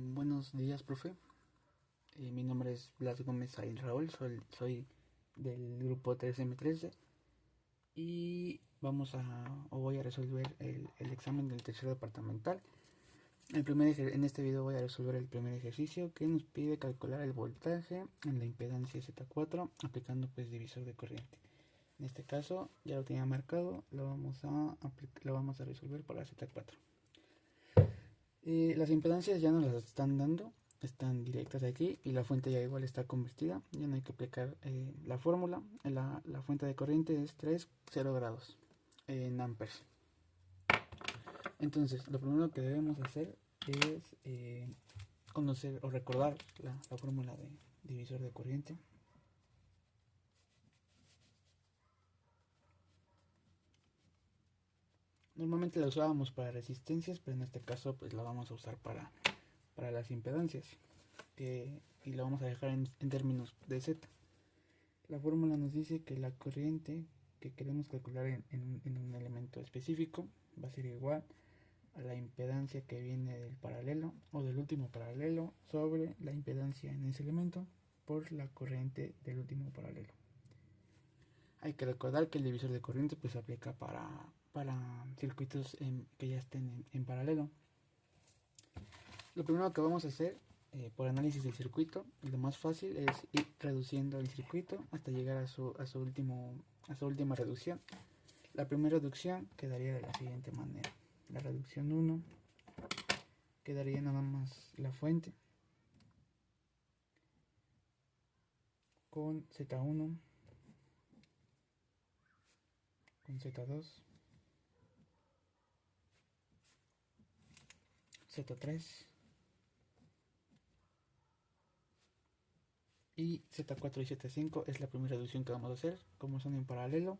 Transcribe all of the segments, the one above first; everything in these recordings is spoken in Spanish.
Buenos días, profe. Mi nombre es Blas Gómez Saín Raúl, soy del grupo 3M13 y voy a resolver el examen del tercer departamental. En este video voy a resolver el primer ejercicio que nos pide calcular el voltaje en la impedancia Z4 aplicando pues divisor de corriente. En este caso ya lo tenía marcado, lo vamos a resolver para Z4. Las impedancias ya nos las están dando, están directas aquí y la fuente ya igual está convertida, ya no hay que aplicar la fórmula. La fuente de corriente es 3,0 grados en amperes. Entonces lo primero que debemos hacer es conocer o recordar la fórmula de divisor de corriente. Normalmente la usábamos para resistencias, pero en este caso pues la vamos a usar para las impedancias, y la vamos a dejar en términos de Z. La fórmula nos dice que la corriente que queremos calcular en un elemento específico va a ser igual a la impedancia que viene del paralelo o del último paralelo sobre la impedancia en ese elemento por la corriente del último paralelo. Hay que recordar que el divisor de corriente pues se aplica para circuitos que ya estén en paralelo. Lo primero que vamos a hacer por análisis del circuito, lo más fácil es ir reduciendo el circuito hasta llegar a su última reducción. La primera reducción quedaría de la siguiente manera. La reducción 1 quedaría nada más la fuente con Z1, con Z2, Z3 y Z4 y Z5 es la primera reducción que vamos a hacer. Como son en paralelo,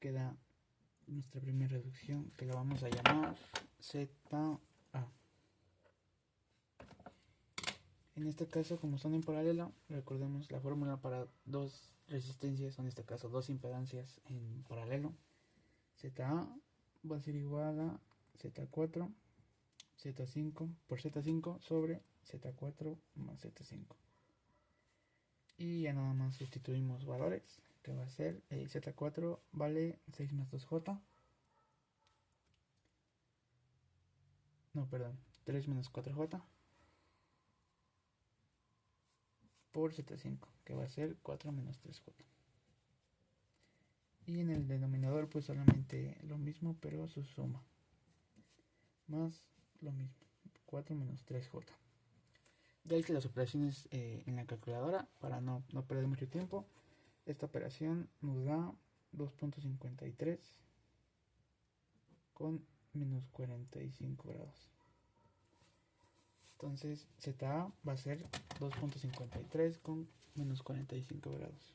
queda nuestra primera reducción que la vamos a llamar ZA. En este caso, como son en paralelo, recordemos la fórmula para dos resistencias, o en este caso dos impedancias en paralelo. ZA va a ser igual a Z4 Z5 por Z5 sobre Z4 más Z5. Y ya nada más sustituimos valores, que va a ser Z4 vale 6 más 2J. No, perdón, 3 menos 4J por Z5, que va a ser 4 menos 3J. Y en el denominador pues solamente lo mismo, pero su suma. Más lo mismo, 4 menos 3J. Ya hice las operaciones en la calculadora para no perder mucho tiempo. Esta operación nos da 2.53 con menos 45 grados. Entonces ZA va a ser 2.53 con menos 45 grados.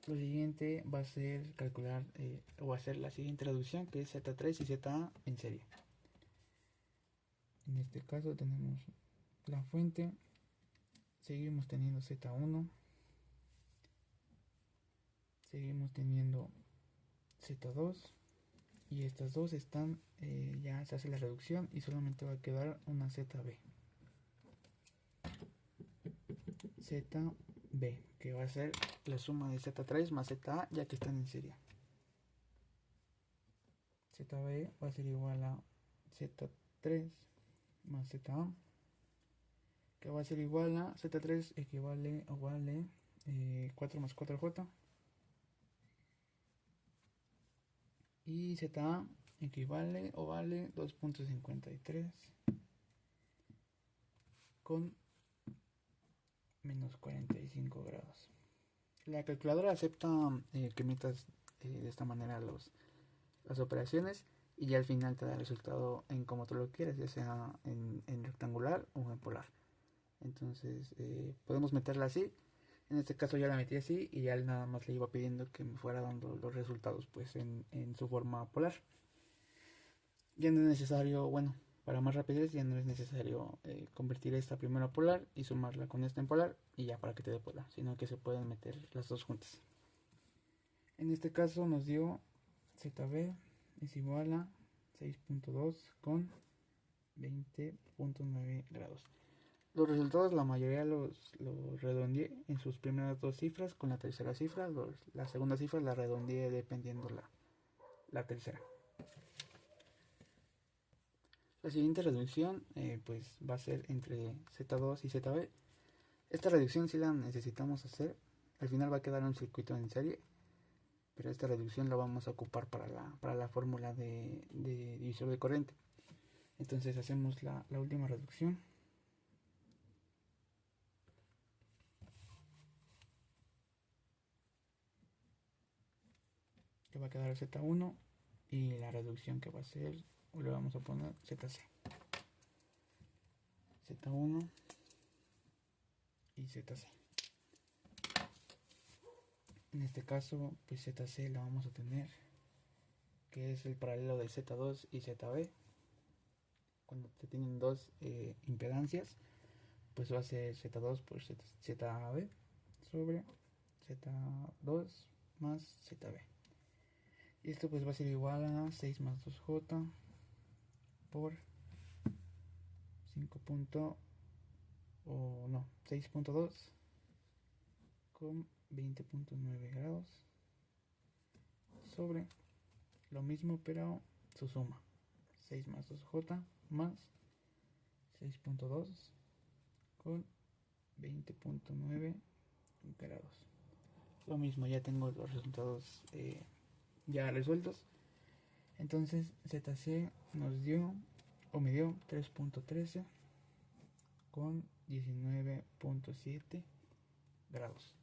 Lo siguiente va a ser calcular o hacer la siguiente reducción, que es Z3 y ZA en serie. En este caso tenemos la fuente, seguimos teniendo Z1, seguimos teniendo Z2 y estas dos están, ya se hace la reducción y solamente va a quedar una ZB. ZB, que va a ser la suma de Z3 más ZA, ya que están en serie. ZB va a ser igual a Z3 más ZA, que va a ser igual a Z3 equivale o vale 4 más 4J, y ZA equivale o vale 2.53 con menos 45 grados. La calculadora acepta que metas de esta manera las operaciones y ya al final te da el resultado en como tú lo quieres, ya sea en rectangular o en polar. Entonces podemos meterla así. En este caso ya la metí así y ya nada más le iba pidiendo que me fuera dando los resultados pues en su forma polar. Ya no es necesario, bueno, para más rapidez ya no es necesario convertir esta primera polar y sumarla con esta en polar y ya para que te dé polar, sino que se pueden meter las dos juntas. En este caso nos dio ZB es igual a 6.2 con 20.9 grados. Los resultados la mayoría los redondeé en sus primeras dos cifras. Con la tercera cifra, la segunda cifra la redondeé dependiendo la tercera. La siguiente reducción pues va a ser entre Z2 y ZB. Esta reducción sí la necesitamos hacer. Al final va a quedar un circuito en serie, pero esta reducción la vamos a ocupar para la fórmula de divisor de corriente. Entonces hacemos la última reducción. Que va a quedar Z1 y la reducción que va a ser, le vamos a poner ZC. Z1 y ZC. En este caso, pues ZC la vamos a tener, que es el paralelo de Z2 y ZB. Cuando se tienen dos impedancias, pues va a ser Z2 por ZB sobre Z2 más ZB. Y esto pues va a ser igual a 6 más 2J por 6.2 con 20.9 grados sobre lo mismo pero su suma, 6 más 2J más 6.2 con 20.9 grados. Lo mismo, ya tengo los resultados ya resueltos. Entonces ZC nos dio o me dio 3.13 con 19.7 grados.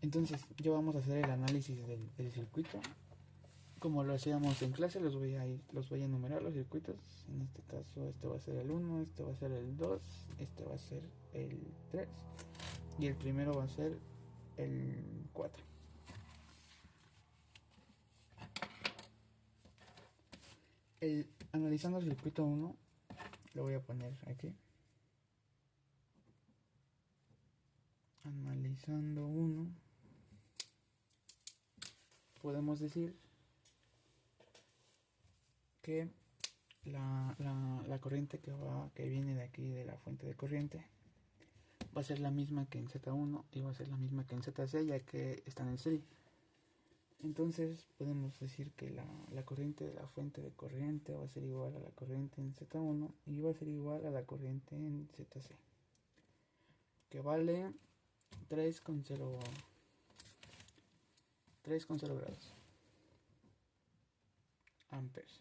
Entonces ya vamos a hacer el análisis del circuito. Como lo hacíamos en clase, los voy a enumerar los circuitos. En este caso este va a ser el 1, este va a ser el 2, este va a ser el 3 y el primero va a ser el 4. Analizando el circuito 1, lo voy a poner aquí. Analizando 1, podemos decir que la corriente que viene de aquí de la fuente de corriente va a ser la misma que en Z1 y va a ser la misma que en ZC, ya que están en serie. Entonces podemos decir que la corriente de la fuente de corriente va a ser igual a la corriente en Z1 y va a ser igual a la corriente en ZC, que vale 3,0 grados amperes.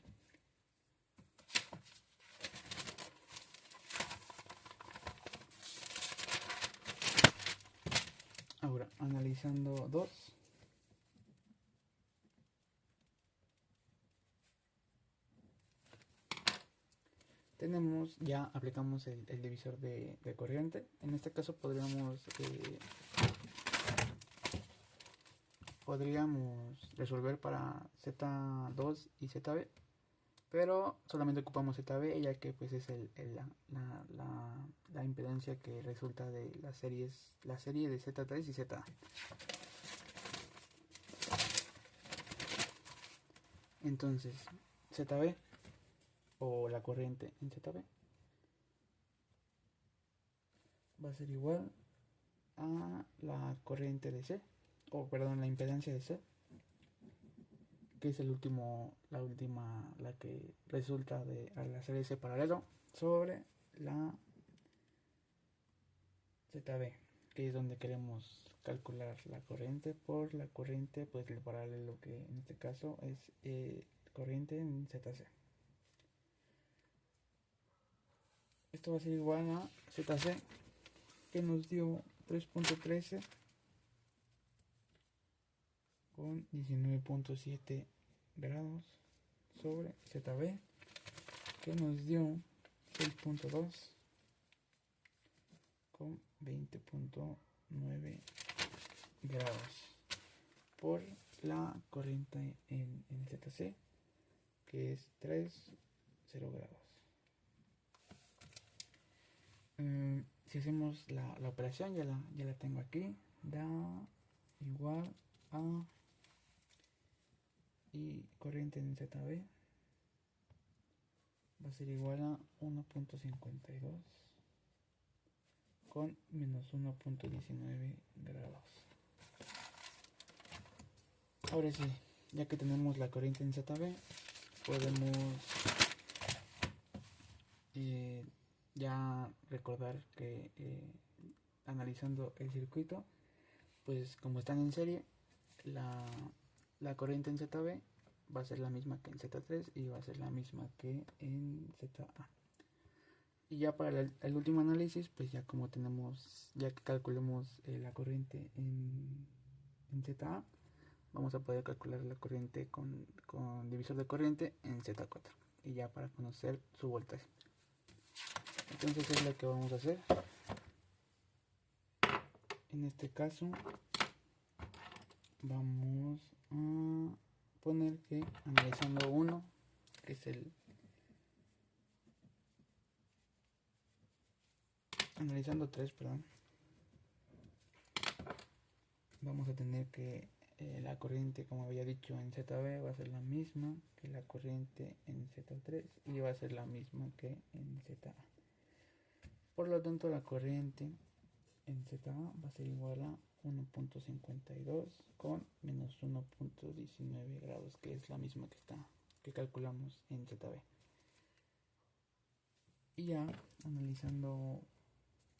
Ahora, analizando 2, tenemos, ya aplicamos el divisor de corriente. En este caso podríamos resolver para Z2 y ZB, pero solamente ocupamos ZB, ya que pues es la impedancia que resulta de la serie de Z3 y ZA. Entonces ZB o la corriente en ZB va a ser igual a la corriente de C, o perdón, la impedancia de C, que es la que resulta al hacer ese paralelo sobre la ZB, que es donde queremos calcular la corriente por la corriente, pues el paralelo, que en este caso es corriente en ZC. Esto va a ser igual a ZC, que nos dio 3.13 con 19.7 grados sobre ZB, que nos dio 6.2 con 20.9 grados por la corriente en ZC, que es 3,0 grados. Si hacemos la operación, ya la tengo aquí, da igual a y corriente en ZB va a ser igual a 1.52 con menos 1.19 grados. Ahora sí, ya que tenemos la corriente en ZB, podemos ya recordar que analizando el circuito, pues como están en serie, la corriente en ZB va a ser la misma que en Z3 y va a ser la misma que en ZA. Y ya para el último análisis, pues ya como tenemos, ya que calculemos la corriente en ZA, vamos a poder calcular la corriente con divisor de corriente en Z4 y ya para conocer su voltaje. Entonces es lo que vamos a hacer. En este caso vamos a poner que analizando 1, que es analizando 3, perdón, vamos a tener que la corriente, como había dicho, en ZB va a ser la misma que la corriente en Z3 y va a ser la misma que en ZA. Por lo tanto, la corriente en ZA va a ser igual a 1.52 con menos 1.19 grados, que es la misma que calculamos en ZB. Y ya analizando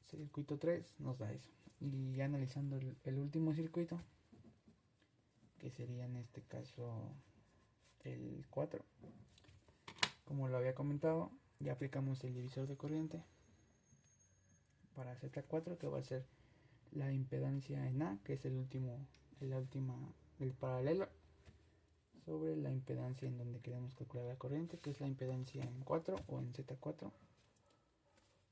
circuito 3 nos da eso. Y ya analizando el último circuito, que sería en este caso el 4, como lo había comentado, ya aplicamos el divisor de corriente para Z4, que va a ser la impedancia en A, que es el paralelo, sobre la impedancia en donde queremos calcular la corriente, que es la impedancia en 4 o en Z4,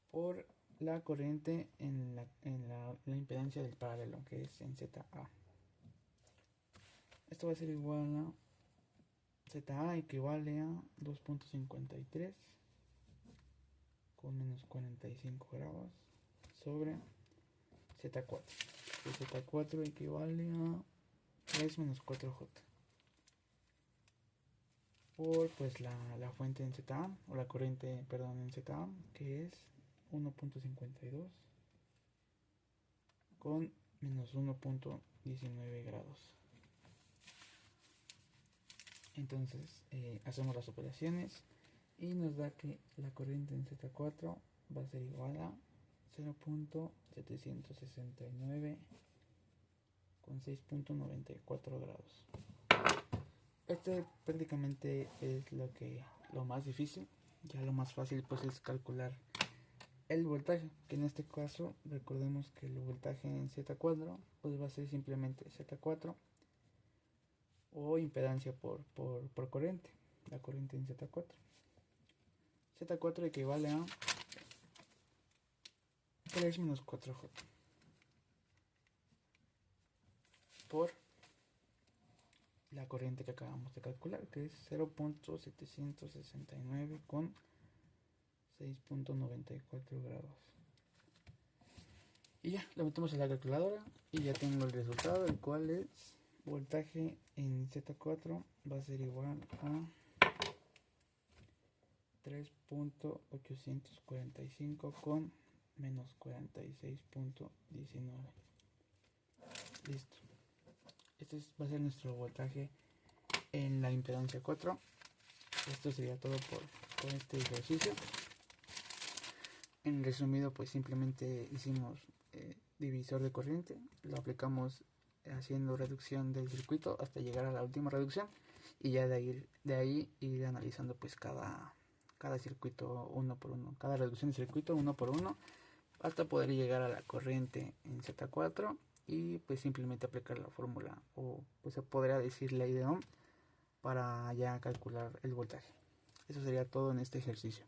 por la corriente en la impedancia del paralelo, que es en ZA. Esto va a ser igual a ZA equivale a 2.53 con menos 45 grados sobre Z4. El Z4 equivale a 3 menos 4J por pues la fuente en ZA, o la corriente, perdón, en ZA, que es 1.52 con menos 1.19 grados. Entonces hacemos las operaciones y nos da que la corriente en Z4 va a ser igual a 0.769 con 6.94 grados. Este prácticamente es lo más difícil. Ya lo más fácil pues es calcular el voltaje, que en este caso recordemos que el voltaje en Z4 pues va a ser simplemente Z4 o impedancia por corriente, la corriente en Z4. Z4 equivale a 3 menos 4J por la corriente que acabamos de calcular, que es 0.769 con 6.94 grados. Y ya, lo metemos en la calculadora y ya tengo el resultado, el cual es voltaje en Z4 va a ser igual a 3.845 con menos 46.19. Listo. Este va a ser nuestro voltaje en la impedancia 4. Esto sería todo por este ejercicio. En resumido, pues simplemente hicimos divisor de corriente, lo aplicamos haciendo reducción del circuito hasta llegar a la última reducción y ya de ahí ir analizando pues cada circuito uno por uno, cada reducción de circuito uno por uno hasta poder llegar a la corriente en Z4 y pues simplemente aplicar la fórmula, o pues se podría decir ley de Ohm, para ya calcular el voltaje. Eso sería todo en este ejercicio.